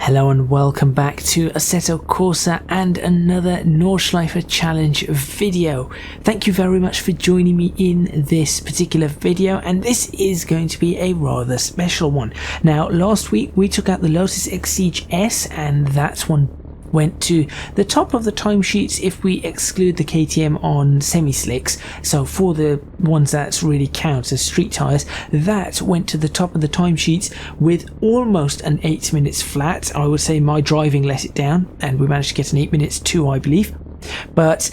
Hello and welcome back to Assetto Corsa and another Nordschleife challenge video. Thank you very much for joining me in this particular video, and this is going to be a rather special one. Now, last week we took out the Lotus Exige S, and that one went to the top of the timesheets if we exclude the KTM on semi-slicks. So for the ones that really count as street tyres, that went to the top of the timesheets with almost an 8 minutes flat. I would say my driving let it down, and we managed to get an 8 minutes too, I believe. But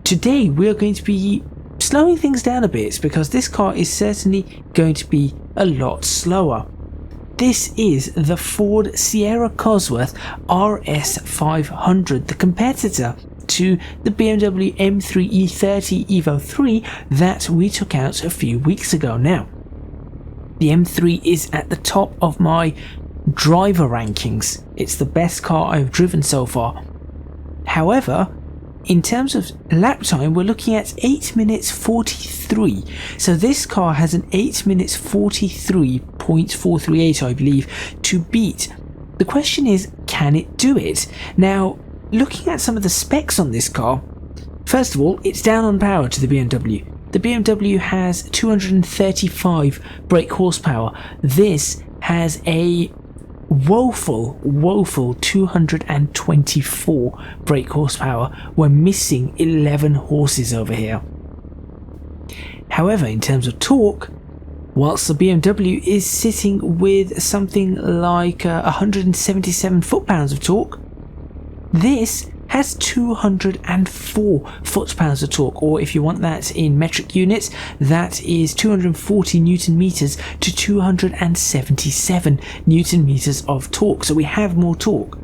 today we're going to be slowing things down a bit, because this car is certainly going to be a lot slower. This is the Ford Sierra Cosworth RS500, the competitor to the BMW M3 E30 Evo 3 that we took out a few weeks ago. Now, the M3 is at the top of my driver rankings. It's the best car I've driven so far. However, in terms of lap time, we're looking at 8 minutes 43. So this car has an 8 minutes 43.438, I believe, to beat. The question is, can it do it? Now, looking at some of the specs on this car, first of all, it's down on power to the BMW. The BMW has 235 brake horsepower. This has a woeful 224 brake horsepower. We're missing 11 horses over here. However, in terms of torque, whilst the BMW is sitting with something like 177 foot-pounds of torque, this has 204 foot-pounds of torque, or if you want that in metric units, that is 240 newton meters to 277 newton meters of torque. So we have more torque.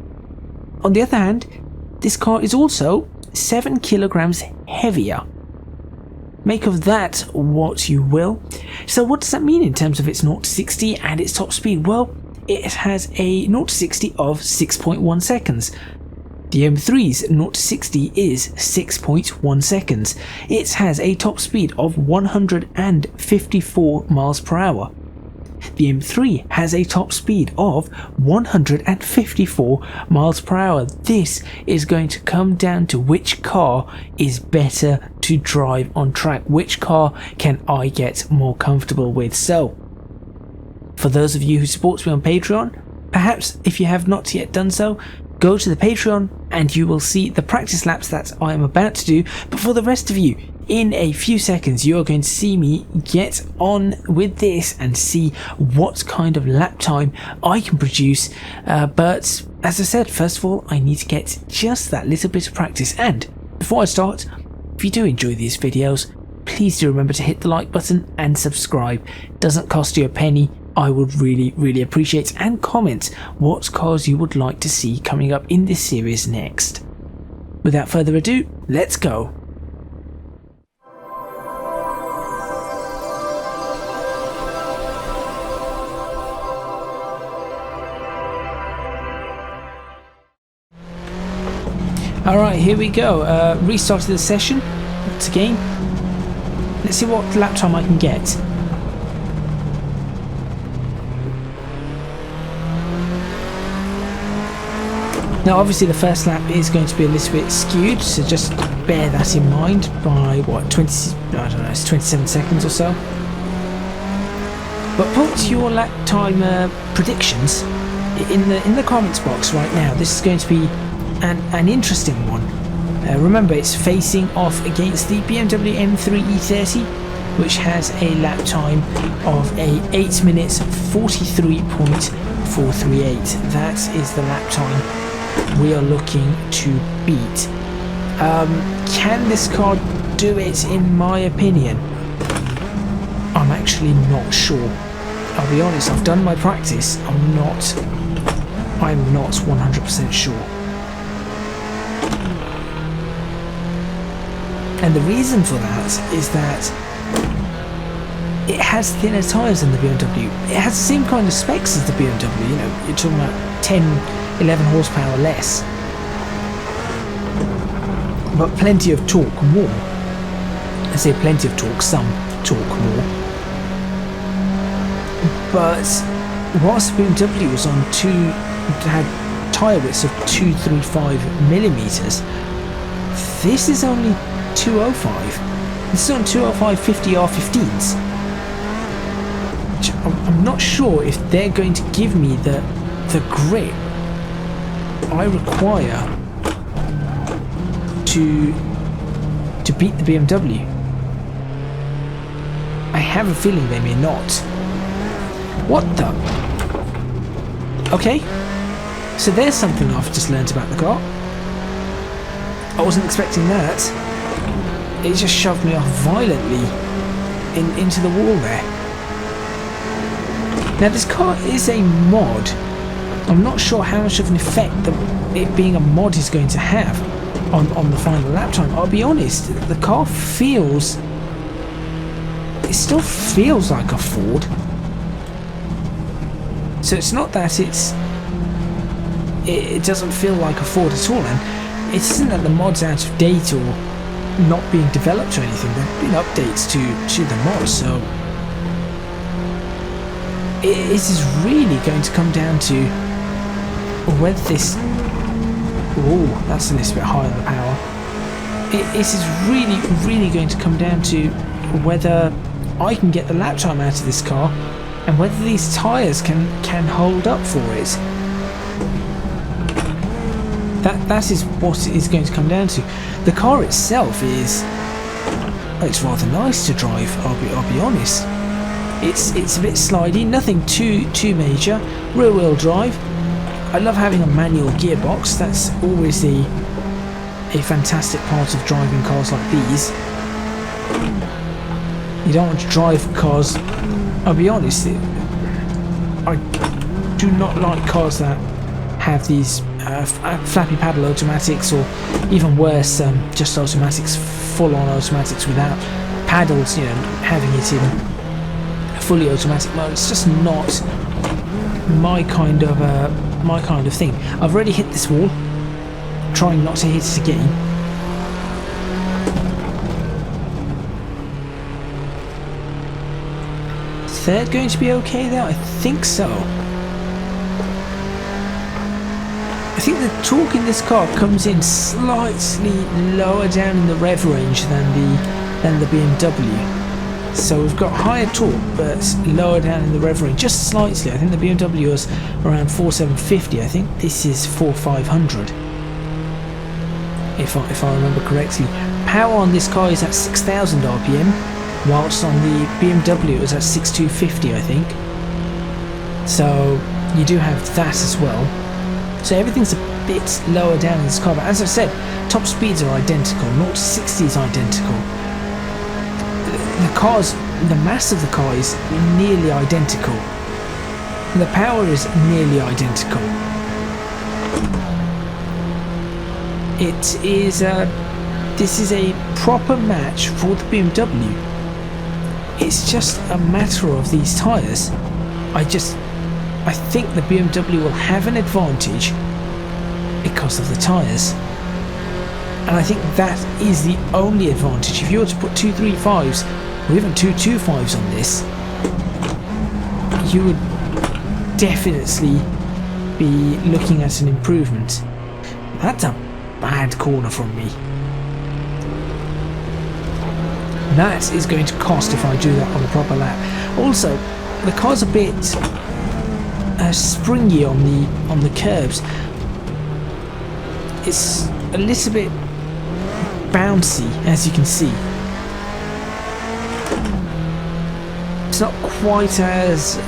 On the other hand, this car is also 7 kilograms heavier. Make of that what you will. So what does that mean in terms of its 0 to 60 and its top speed? Well, it has a 0 to 60 of 6.1 seconds. The M3's 0 to 60 is 6.1 seconds. It has a top speed of 154 miles per hour. The M3 has a top speed of 154 miles per hour. This is going to come down to which car is better to drive on track. Which car can I get more comfortable with? So, for those of you who support me on Patreon, perhaps if you have not yet done so, go to the Patreon and you will see the practice laps that I am about to do. But for the rest of you, in a few seconds you are going to see me get on with this and see what kind of lap time I can produce. But as I said, first of all, I need to get just that little bit of practice. And before I start, if you do enjoy these videos, please do remember to hit the like button and subscribe. It doesn't cost you a penny. I would really appreciate, and comment what cars you would like to see coming up in this series next. Without further ado, let's go. Alright, here we go. Restarted the session once again. Let's see what lap time I can get. Now obviously the first lap is going to be a little bit skewed, so just bear that in mind by what, 27 seconds or so. But put your lap time predictions in the comments box right now. This is going to be an interesting one. Remember, it's facing off against the BMW M3 E30, which has a lap time of 8 minutes 43.438. That is the lap time we are looking to beat. Can this car do it? In my opinion, I'm actually not sure. I'll be honest, I've done my practice. I'm not 100% sure. And the reason for that is that it has thinner tyres than the BMW. It has the same kind of specs as the BMW. You know, you're talking about 11 horsepower less, but plenty of torque more. I say plenty of torque, some torque more. But whilst BMW was on had tyre widths of 235 millimeters. This is only 205. This is on 205 50R15s. I'm not sure if they're going to give me the grip I require to beat the BMW. I have a feeling they may not. What the? Okay, so there's something I've just learned about the car. I wasn't expecting that. It just shoved me off violently into the wall there. Now this car is a mod. I'm not sure how much of an effect it being a mod is going to have on the final lap time. I'll be honest, the car feels... It still feels like a Ford. So it's not that it doesn't feel like a Ford at all, and it isn't that the mod's out of date or not being developed or anything. There have been updates to the mod, so it is really going to come down to whether this... Oh, that's a little bit higher than the power. It is really going to come down to whether I can get the lap time out of this car and whether these tyres can hold up for it. That is what it is going to come down to. The car itself is... It's rather nice to drive, I'll be honest. It's a bit slidey, nothing too major. Rear wheel drive. I love having a manual gearbox. That's always a fantastic part of driving cars like these. You don't want to drive cars... I'll be honest, I do not like cars that have these flappy paddle automatics, or even worse, just automatics, full-on automatics without paddles, you know, having it in fully automatic mode. It's just not my kind of thing. I've already hit this wall, trying not to hit it again. Third going to be okay there? I think so. I think the torque in this car comes in slightly lower down in the rev range than the BMW. So we've got higher torque but lower down in the rev range, just slightly. I think the BMW is around 4,750. I think this is 4,500. If I remember correctly. Power on this car is at 6,000 RPM, whilst on the BMW it was at 6,250, I think. So you do have that as well. So everything's a bit lower down in this car, but as I said, top speeds are identical, 0 to 60 is identical. The mass of the car is nearly identical. The power is nearly identical. It is this is a proper match for the BMW. It's just a matter of these tyres. I think the BMW will have an advantage because of the tyres. And I think that is the only advantage. If you were to put 235s or even 225s on this, you would definitely be looking at an improvement. That's a bad corner from me. That is going to cost if I do that on a proper lap. Also, the car's a bit springy on the curbs. It's a little bit bouncy, as you can see. It's not quite as...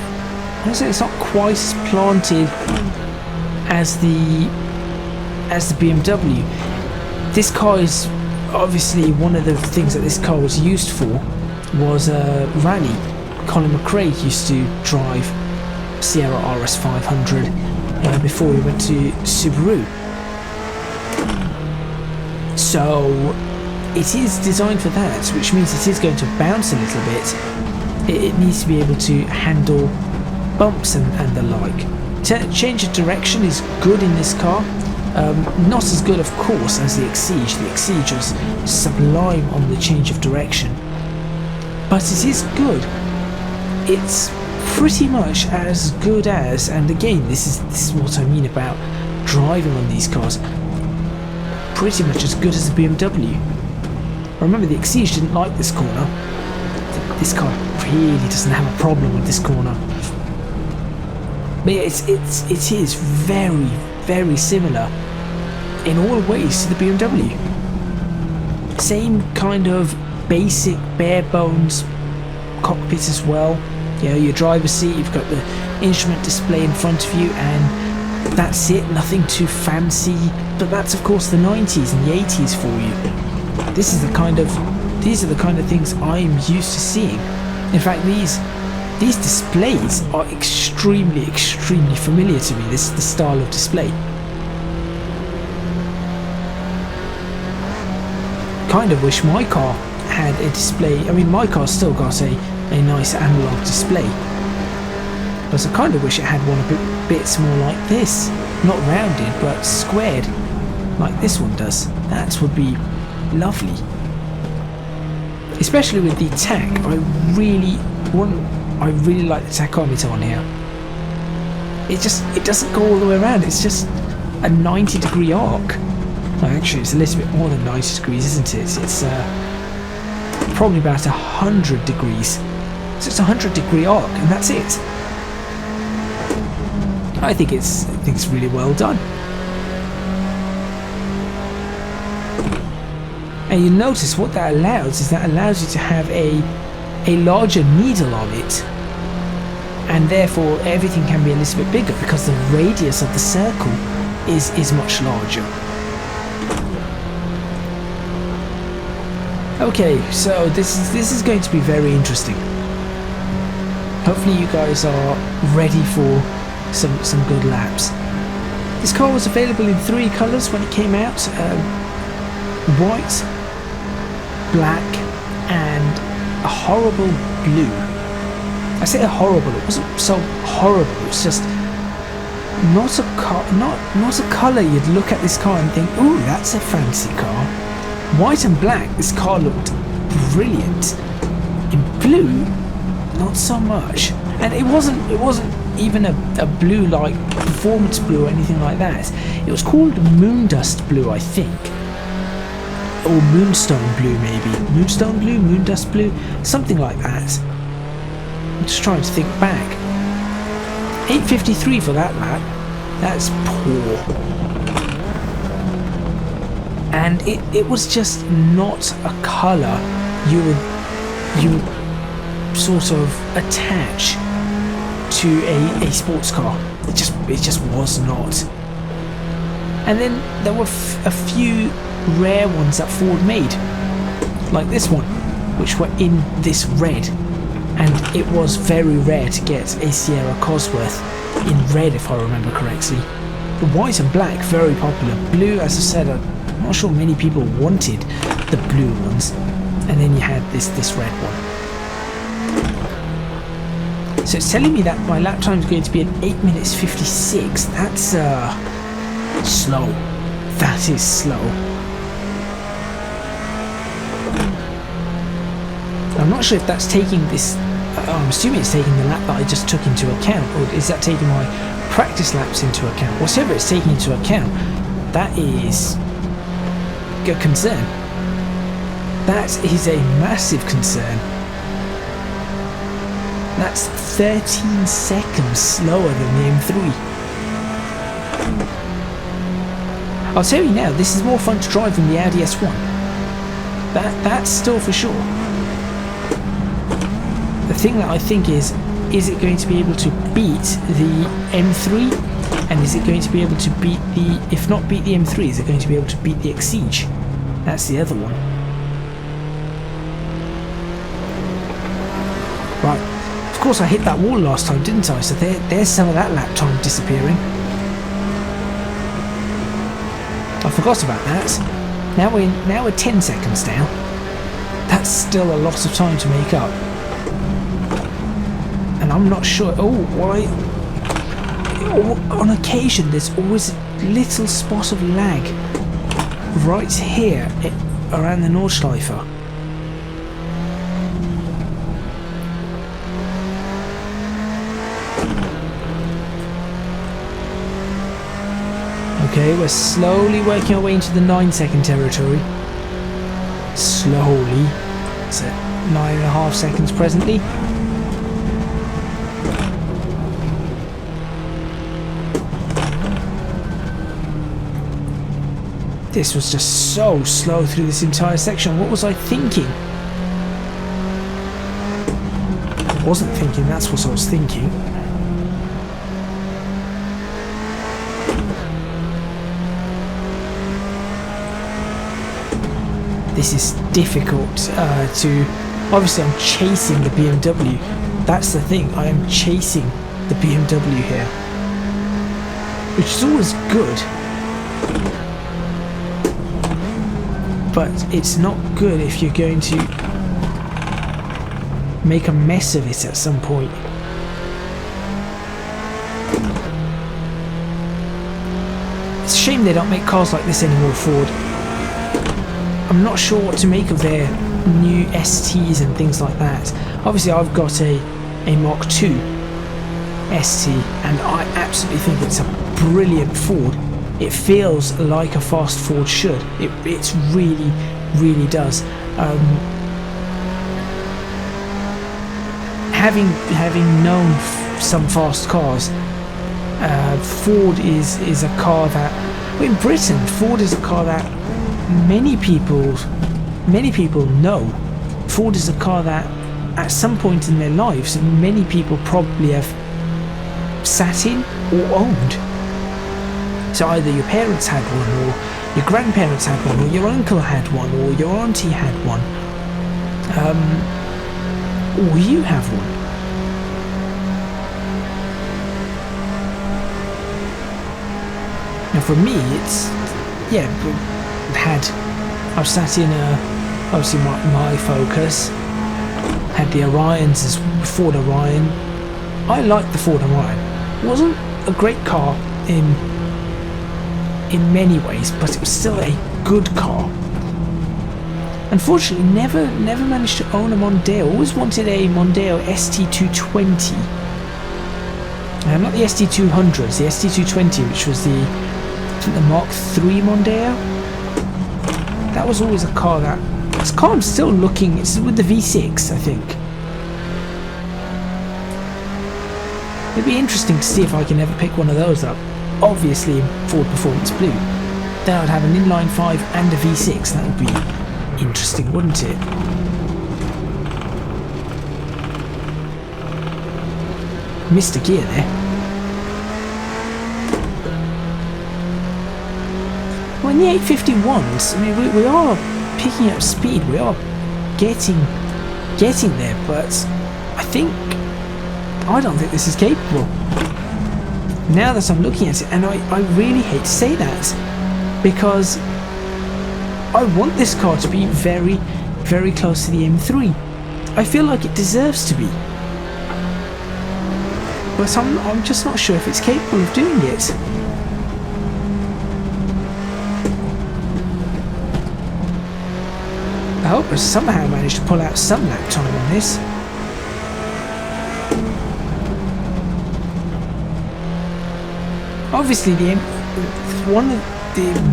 it's not quite as planted as the BMW. This car is obviously, one of the things that this car was used for was rally. Colin McRae used to drive Sierra RS500 before he went to Subaru. So it is designed for that, which means it is going to bounce a little bit. It needs to be able to handle bumps and the like. Change of direction is good in this car. Not as good, of course, as the Exige. The Exige was sublime on the change of direction, but it is good. It's pretty much as good as, and again, this is what I mean about driving on these cars, pretty much as good as the BMW. I remember the Exige didn't like this corner. This car really doesn't have a problem with this corner. But yeah, it is very, very similar in all ways to the BMW. Same kind of basic bare bones cockpit as well. You know, your driver's seat, you've got the instrument display in front of you, and that's it, nothing too fancy. But that's of course the 90s and the 80s for you. These are the kind of things I'm used to seeing. In fact, these displays are extremely familiar to me. This is the style of display. Kind of wish my car had a display. I mean, my car's still got a nice analog display, but I kind of wish it had one a bit more like this, not rounded but squared like this one does. That would be lovely, especially with the tack. I really like the tachometer on here. It doesn't go all the way around. It's just a 90-degree arc. Well, actually, it's a little bit more than 90 degrees, isn't it? It's probably about 100 degrees. So it's a 100-degree arc, and that's it. I think it's really well done. And you notice what that allows you to have a larger needle on it, and therefore everything can be a little bit bigger because the radius of the circle is much larger. Okay, so this is going to be very interesting. Hopefully you guys are ready for some good laps. This car was available in 3 colours when it came out: white, black, and a horrible blue. I say horrible. It wasn't so horrible. It was just not a colour you'd look at this car and think, "Ooh, that's a fancy car." White and black, this car looked brilliant. In blue, not so much. And it wasn't even a blue like performance blue or anything like that. It was called Moondust Blue, I think. Or Moonstone Blue, maybe. Moonstone Blue, Moondust Blue, something like that. I'm just trying to think back. 8:53 for that lap. That's poor. And it was just not a colour you would sort of attach to a sports car. It just was not. And then there were a few rare ones that Ford made, like this one, which were in this red, and it was very rare to get a Sierra Cosworth in red, if I remember correctly. The white and black, very popular. Blue, as I said, I'm not sure many people wanted the blue ones. And then you had this red one. So it's telling me that my lap time is going to be at 8 minutes 56. That's slow. That is slow. I'm not sure if that's taking this. I'm assuming it's taking the lap that I just took into account, or is that taking my practice laps into account? Whatever it's taking into account, that is a concern. That is a massive concern. That's 13 seconds slower than the M3. I'll tell you now, this is more fun to drive than the Audi S1. That's still for sure. The thing that I think is it going to be able to beat the M3? And is it going to be able to beat the, if not beat the M3, is it going to be able to beat the Exige? That's the other one. Right, of course I hit that wall last time, didn't I? So there's some of that lap time disappearing. I forgot about that. Now we're 10 seconds down. That's still a lot of time to make up. And I'm not sure. Oh, why? On occasion, there's always a little spot of lag right here around the Nordschleife. Okay, we're slowly working our way into the 9-second territory. Slowly. It's at 9.5 seconds presently. This was just so slow through this entire section. What was I thinking? I wasn't thinking, that's what I was thinking. This is difficult to... Obviously I'm chasing the BMW. That's the thing, I am chasing the BMW here. Which is always good. But it's not good if you're going to make a mess of it at some point. It's a shame they don't make cars like this anymore, Ford. I'm not sure what to make of their new STs and things like that. Obviously I've got a Mark II ST and I absolutely think it's a brilliant Ford. It feels like a fast Ford should. It really, really does. Having known some fast cars, Ford is a car that, well, in Britain, Ford is a car that many people know. Ford is a car that at some point in their lives many people probably have sat in or owned. So either your parents had one, or your grandparents had one, or your uncle had one, or your auntie had one, or you have one. Now for me, it's, yeah, I've sat in obviously my Focus, had the Orions as Ford Orion. I liked the Ford Orion. It wasn't a great car in many ways, but it was still a good car. Unfortunately, never managed to own a Mondeo. Always wanted a Mondeo ST220. Not the ST200s, the ST220, which was the Mark III Mondeo. That was always a car that... This car I'm still looking... It's with the V6, I think. It'd be interesting to see if I can ever pick one of those up. Obviously in Ford Performance Blue. Then I'd have an inline 5 and a V6. That would be interesting, wouldn't it? Missed a gear there. Well, in the 851s, I mean, we are picking up speed. We are getting there, but I don't think this is capable. Now that I'm looking at it, and I really hate to say that, because I want this car to be very, very close to the M3. I feel like it deserves to be. But I'm just not sure if it's capable of doing it. I hope I somehow managed to pull out some lap time on this. Obviously, the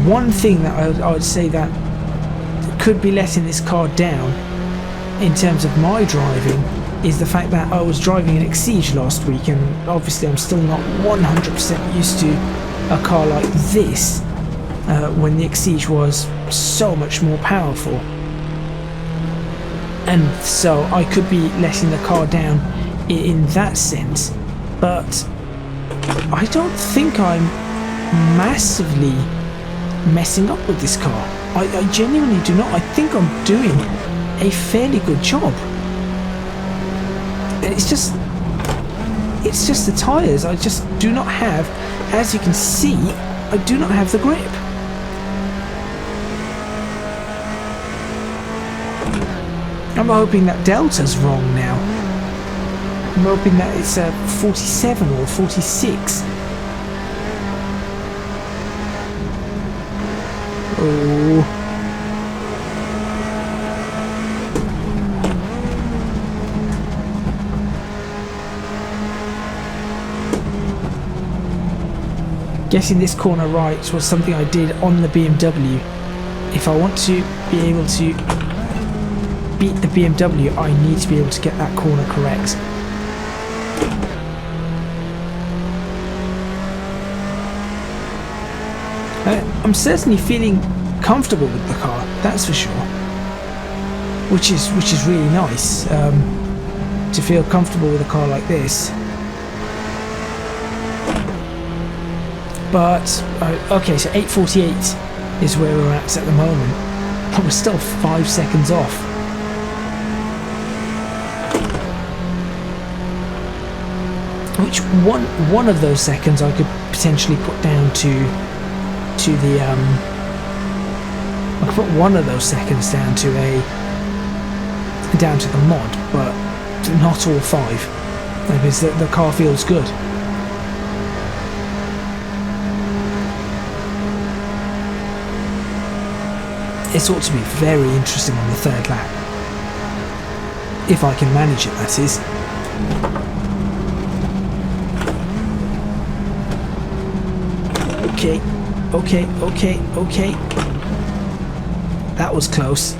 one thing that I would say that could be letting this car down in terms of my driving is the fact that I was driving an Exige last week, and obviously I'm still not 100% used to a car like this when the Exige was so much more powerful. And so I could be letting the car down in that sense, but I don't think I'm massively messing up with this car. I genuinely do not. I think I'm doing a fairly good job. And it's just the tyres. I just do not have, as you can see, I do not have the grip. I'm hoping that Delta's wrong now. I'm hoping that it's a 47 or 46. Oh. getting this corner right was something I did on the BMW. If I want to be able to beat the BMW, I need to be able to get that corner correct. I'm certainly feeling comfortable with the car, that's for sure. Which is really nice, to feel comfortable with a car like this. But okay, so 8:48 is where we're at the moment. But we're still 5 seconds off. Which one of those seconds I could potentially put down to the I could put one of those seconds down to the mod, but not all 5, because the car feels good. This ought to be very interesting on the 3rd lap, if I can manage it, that is. Okay. That was close.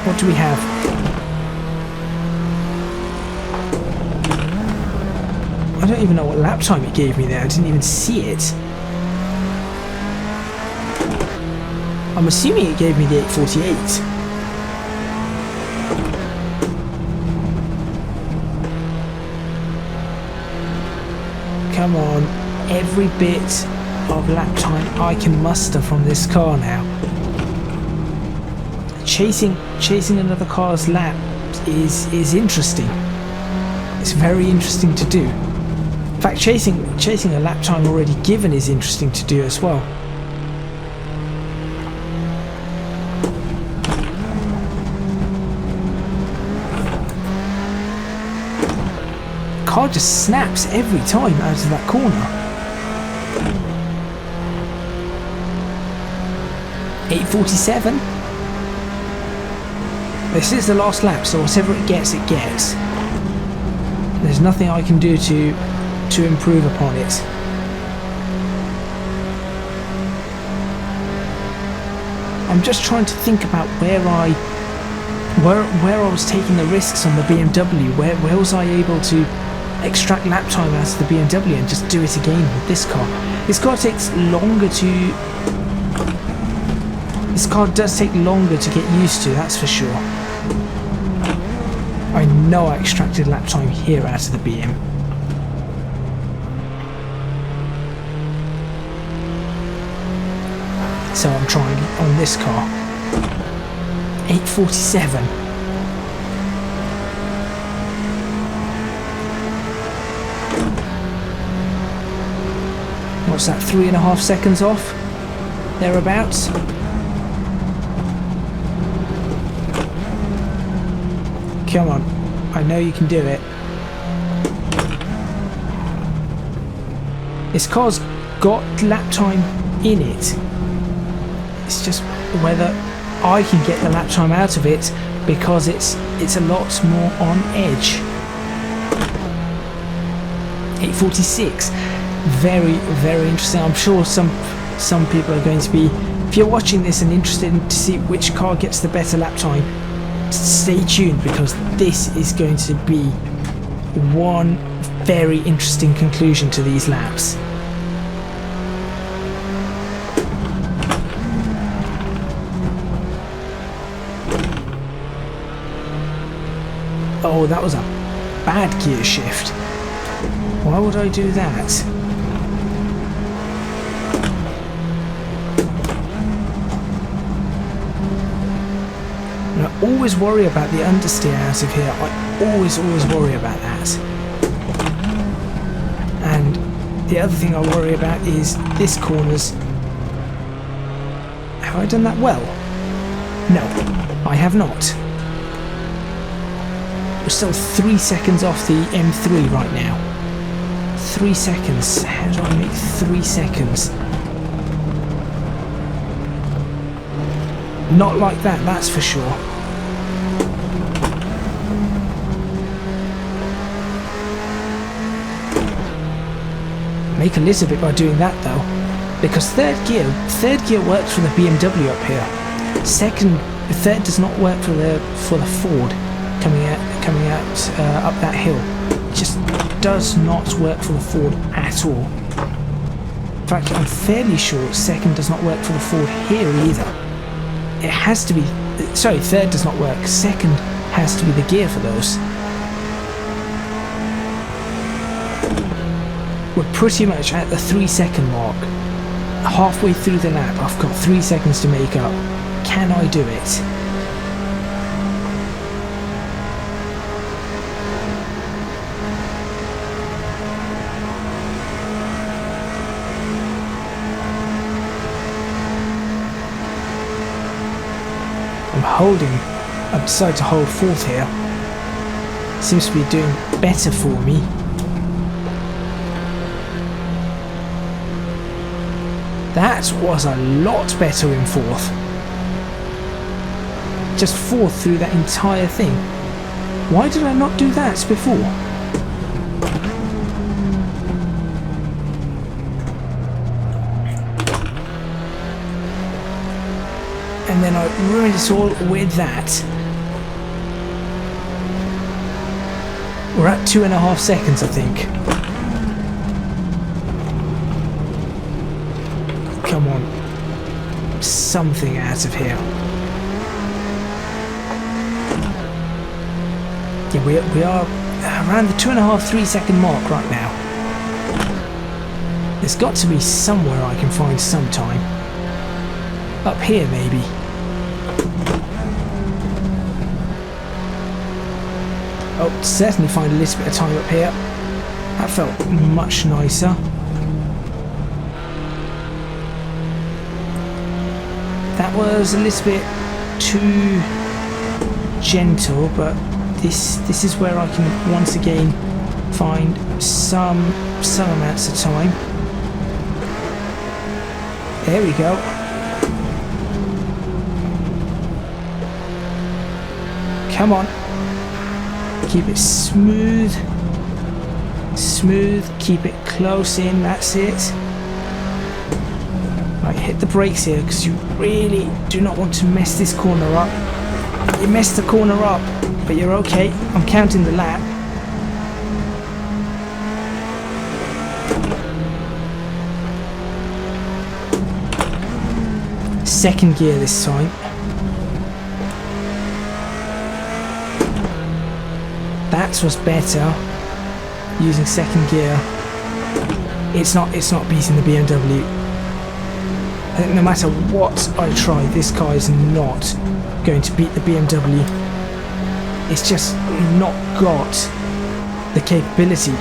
What do we have? I don't even know what lap time it gave me there. I didn't even see it. I'm assuming it gave me the 8:48. Come on, every bit of lap time I can muster from this car now. Chasing another car's lap is interesting. It's very interesting to do. In fact, chasing a lap time already given is interesting to do as well. Car just snaps every time out of that corner. 8:47. This is the last lap, so whatever it gets, it gets. There's nothing I can do to improve upon it. I'm just trying to think about where I was taking the risks on the BMW. Where was I able to extract lap time out of the BMW and just do it again with this car? This car takes longer to... This car does take longer to get used to, that's for sure. I know I extracted lap time here out of the BM. So I'm trying on this car. 8:47. What's that, 3.5 seconds off? Thereabouts? Come on, I know you can do it. This car's got lap time in it. It's just whether I can get the lap time out of it, because it's a lot more on edge. 8:46. Very, very interesting. I'm sure some people are going to be, if you're watching this and interested to see which car gets the better lap time, stay tuned, because this is going to be one very interesting conclusion to these laps. Oh, that was a bad gear shift. Why would I do that? And I always worry about the understeer out of here. I always worry about that. And the other thing I worry about is this corner's... Have I done that well? No, I have not. We're still 3 seconds off the M3 right now. 3 seconds. How do I make 3 seconds? Not like that, that's for sure. Make a little bit by doing that though, because third gear works for the BMW up here. Third does not work for the Ford coming out up that hill. It just does not work for the Ford at all. In fact, I'm fairly sure second does not work for the Ford here either. It has to be, sorry, third does not work. Second has to be the gear for those. We're pretty much at the 3-second mark. Halfway through the lap, I've got 3 seconds to make up. Can I do it? I decided to hold fourth here. Seems to be doing better for me. That was a lot better in fourth. Just fourth through that entire thing. Why did I not do that before? And then I ruined it all with that. We're at 2.5 seconds, I think. Come on. Something out of here. Yeah, we are around the 2.5-3 second mark right now. There's got to be somewhere I can find some time. Up here, maybe. Oh, certainly find a little bit of time up here. That felt much nicer. That was a little bit too gentle, but this is where I can once again find some amounts of time. There we go. Come on. Keep it smooth. Smooth. Keep it close in. That's it. Right, hit the brakes here because you really do not want to mess this corner up. You messed the corner up, but you're okay. I'm counting the lap. Second gear this time. That was better. Using second gear. It's not beating the BMW. I think no matter what I try, this car is not going to beat the BMW. It's just not got the capability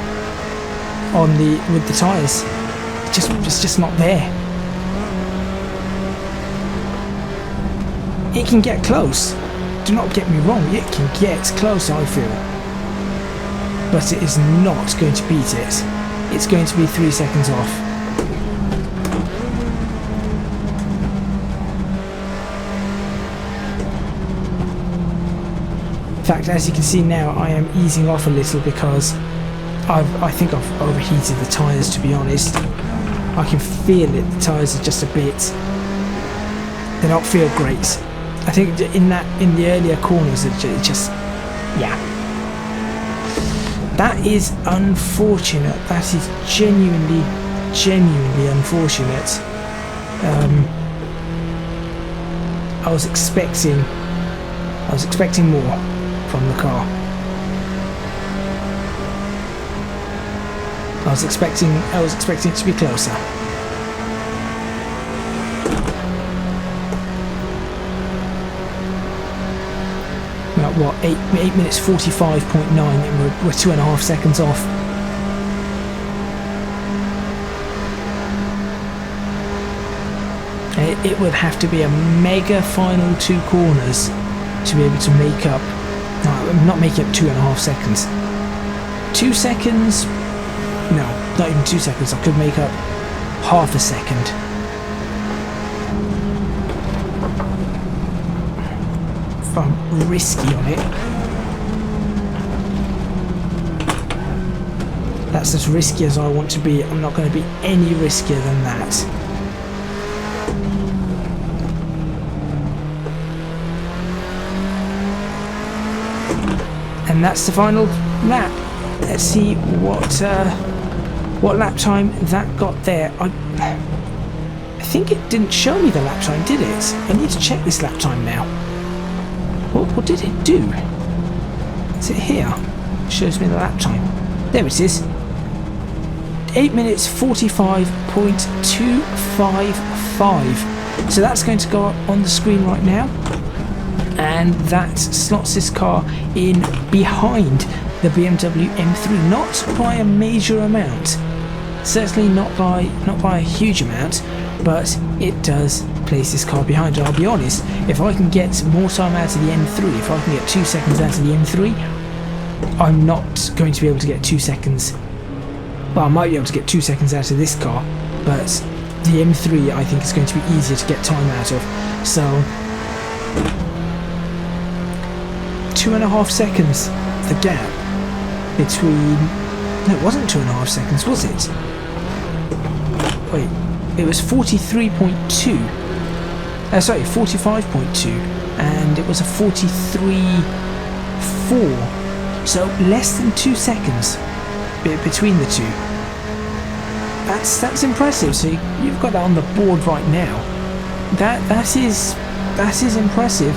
with the tyres. It's just not there. It can get close. Do not get me wrong, it can get close, I feel. But it is not going to beat it. It's going to be 3 seconds off. In fact, as you can see now, I am easing off a little because I think I've overheated the tyres, to be honest. I can feel it, the tyres are just a bit... they don't feel great. I think in the earlier corners it just... yeah. That is unfortunate. That is genuinely unfortunate. I was expecting more from the car. I was expecting it to be closer. What, 8 minutes 45.9, and we're 2.5 seconds off. It would have to be a mega final 2 corners to be able to make up, no, not make up 2.5 seconds. 2 seconds? No, not even 2 seconds. I could make up half a second. if I'm risky on it. That's as risky as I want to be. I'm not going to be any riskier than that. And that's the final lap. Let's see what lap time that got there. I think it didn't show me the lap time, did it? I need to check this lap time now. What did it do? Is it here? It shows me the lap time. There it is. 8 minutes 45.255. So that's going to go up on the screen right now. And that slots this car in behind the BMW M3, not by a major amount. Certainly not by a huge amount, but it does place this car behind. And I'll be honest, if I can get more time out of the M3, if I can get 2 seconds out of the M3, I'm not going to be able to get 2 seconds. Well, I might be able to get 2 seconds out of this car, but the M3 I think is going to be easier to get time out of. So 2.5 seconds, the gap between. No, it wasn't 2.5 seconds, was it? Wait, it was 43.2. Sorry, 45.2, and it was a 43.4. So less than 2 seconds between the two. That's impressive. So you've got that on the board right now. That is impressive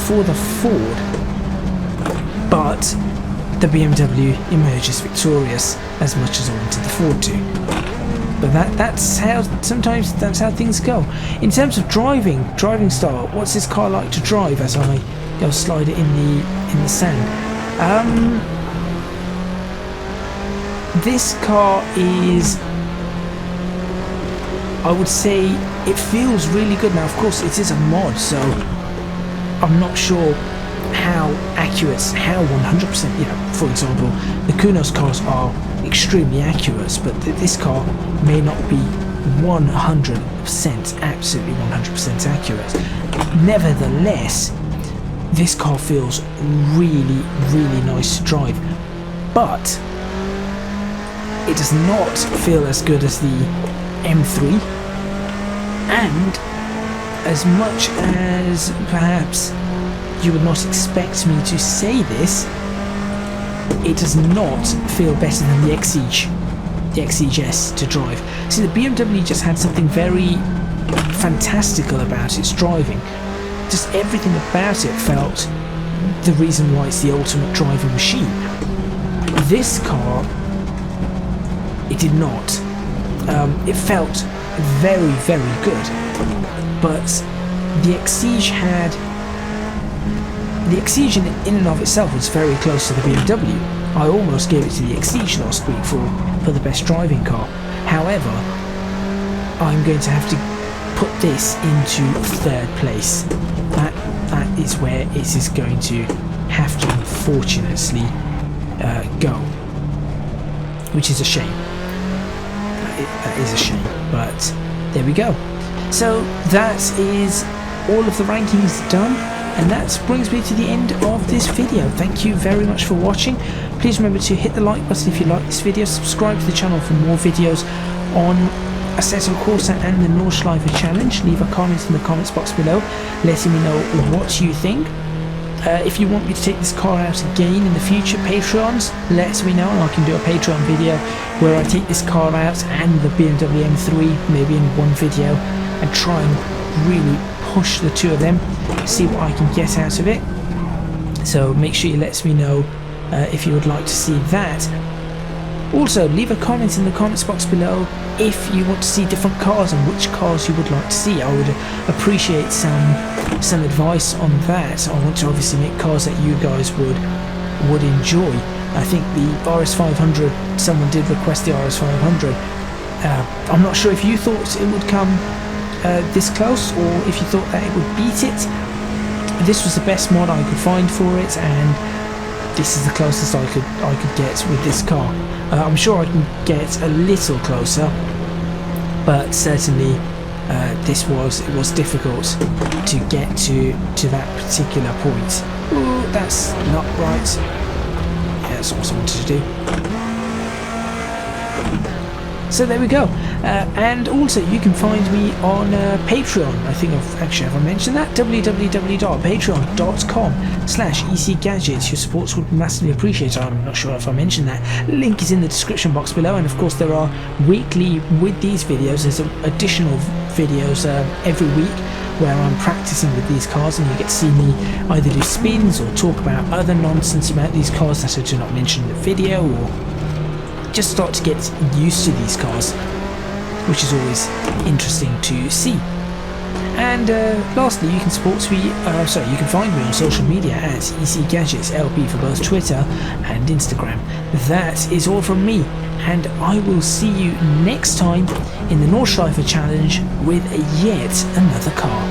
for the Ford. But the BMW emerges victorious, as much as I wanted the Ford to. But that's how things go. In terms of driving style, what's this car like to drive? As I go slide it in the sand. This car is, I would say, it feels really good. Now, of course, it is a mod, so I'm not sure how accurate, how 100%, for example, the Kunos cars are extremely accurate, but this car may not be 100%, absolutely 100% accurate. Nevertheless, this car feels really, really nice to drive, but it does not feel as good as the M3, and as much as perhaps you would not expect me to say this, it does not feel better than the Exige S to drive. See, the BMW just had something very fantastical about its driving. Just everything about it felt the reason why it's the ultimate driving machine. This car, it did not. It felt very, very good. But the Exige in and of itself was very close to the BMW. I almost gave it to the Exige last week for the best driving car. However, I'm going to have to put this into third place. That is where it is going to have to unfortunately go, which is a shame. That is a shame, but there we go. So that is all of the rankings done, and that brings me to the end of this video. Thank you very much for watching. Please remember to hit the like button if you like this video, subscribe to the channel for more videos on Assetto Corsa and the Nordschleife challenge. Leave a comment in the comments box below letting me know what you think. If you want me to take this car out again in the future, Patreons, let me know and I can do a Patreon video where I take this car out and the BMW M3 maybe in one video and try and really push the two of them, see what I can get out of it. So make sure you let me know if you would like to see that. Also, leave a comment in the comments box below if you want to see different cars and which cars you would like to see. I would appreciate some advice on that. I want to obviously make cars that you guys would enjoy. I think the RS500, someone did request the RS500. I'm not sure if you thought it would come this close or if you thought that it would beat it. This was the best mod I could find for it, and this is the closest I could get with this car. I'm sure I can get a little closer, but certainly it was difficult to get to that particular point. Ooh, that's not right. Yeah, that's what I wanted to do. So there we go. And also you can find me on Patreon. I think have I mentioned that? www.patreon.com/ECGadget. Your supports would be massively appreciated. I'm not sure if I mentioned that. Link is in the description box below, and of course there are weekly with these videos. There's additional videos every week where I'm practicing with these cars, and you get to see me either do spins or talk about other nonsense about these cars that I do not mention in the video, or just start to get used to these cars, which is always interesting to see. And lastly, you can you can find me on social media at ECGadgets LP for both Twitter and Instagram. That is all from me, and I will see you next time in the Nordschleife challenge with yet another car.